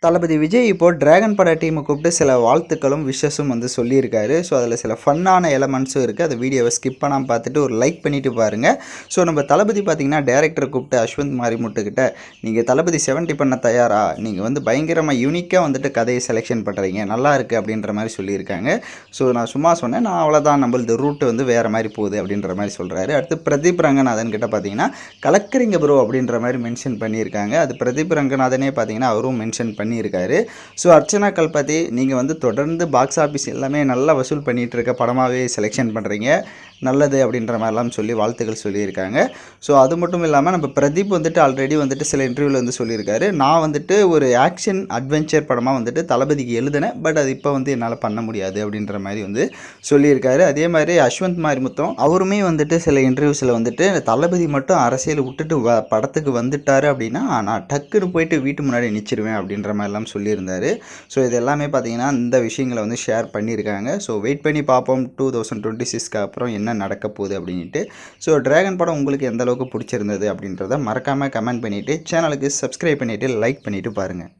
தளபதி விஜய் இப்போ டிராகன் பட டீமை கூப்பிட்டு சில வாழ்த்துக்களும் விஷஸும் வந்து சொல்லியிருக்காரு. ஸோ அதில் சில ஃபன்னான எலமெண்ட்ஸும் இருக்குது. அந்த வீடியோவை ஸ்கிப் பண்ணாமல் பார்த்துட்டு ஒரு லைக் பண்ணிவிட்டு பாருங்கள். ஸோ நம்ம தளபதி பார்த்திங்கன்னா டேரக்டரை கூப்பிட்டு அஸ்வந்த் மாரிமுத்துக்கிட்ட நீங்கள் தளபதி 70 பண்ண தயாரா, நீங்கள் வந்து பயங்கரமாக யூனிக்காக வந்துட்டு கதையை செலெக்ஷன் பண்ணுறீங்க, நல்லா இருக்குது அப்படின்ற மாதிரி சொல்லியிருக்காங்க. ஸோ நான் சும்மா சொன்னேன், நான் அவ்வளோதான், நம்மளது ரூட்டு வந்து வேறு மாதிரி போகுது அப்படின்ற மாதிரி சொல்கிறாரு. அடுத்து பிரதீப் ரங்கநாதன் கிட்ட பார்த்தீங்கன்னா கலக்கிறீங்க ப்ரோ அப்படின்ற மாதிரி மென்ஷன் பண்ணியிருக்காங்க. அது பிரதீப் ரங்கநாதனே பார்த்தீங்கன்னா அவரும் மென்ஷன் பண்ணியிருக்காரு. ஸோ அர்ச்சனா கல்பதி, நீங்கள் வந்து தொடர்ந்து பாக்ஸ் ஆஃபீஸ் எல்லாமே நல்லா வசூல் பண்ணிகிட்டு இருக்க படமாகவே செலெக்ஷன் பண்ணுறீங்க, நல்லது அப்படின்ற மாதிரிலாம் சொல்லி வாழ்த்துக்கள் சொல்லியிருக்காங்க. ஸோ அது மட்டும் இல்லாமல் நம்ம பிரதீப் வந்துட்டு ஆல்ரெடி வந்துட்டு சில இன்டர்வியூவில் வந்து சொல்லியிருக்காரு, நான் வந்துட்டு ஒரு ஆக்ஷன் அட்வென்ச்சர் படமாக வந்துட்டு தளபதிக்கு எழுதினேன், பட் அது இப்போ வந்து என்னால் பண்ண முடியாது அப்படின்ற மாதிரி வந்து சொல்லியிருக்காரு. அதே மாதிரி அஸ்வந்த் மாரிமுத்தும் அவருமே வந்துட்டு சில இன்டர்வியூஸில் வந்துட்டு தளபதி மட்டும் அரசியல் விட்டுட்டு படத்துக்கு வந்துட்டார் அப்படின்னா நான் டக்குன்னு போயிட்டு வீட்டு முன்னாடி நிச்சிருவேன் அப்படின்ற மாதிரிலாம் சொல்லியிருந்தார். ஸோ இது எல்லாமே பார்த்தீங்கன்னா இந்த விஷயங்களை வந்து ஷேர் பண்ணியிருக்காங்க. ஸோ வெயிட் பண்ணி பார்ப்போம் 2026க்கு அப்புறம் என்ன நடக்க போகுது அப்படின்ட்டு. ஸோ டிராகன் படம் உங்களுக்கு எந்த அளவுக்கு பிடிச்சிருந்தது அப்படின்றத மறக்காமல் கமெண்ட் பண்ணிவிட்டு சேனலுக்கு சப்ஸ்கிரைப் பண்ணிவிட்டு லைக் பண்ணிவிட்டு பாருங்கள்.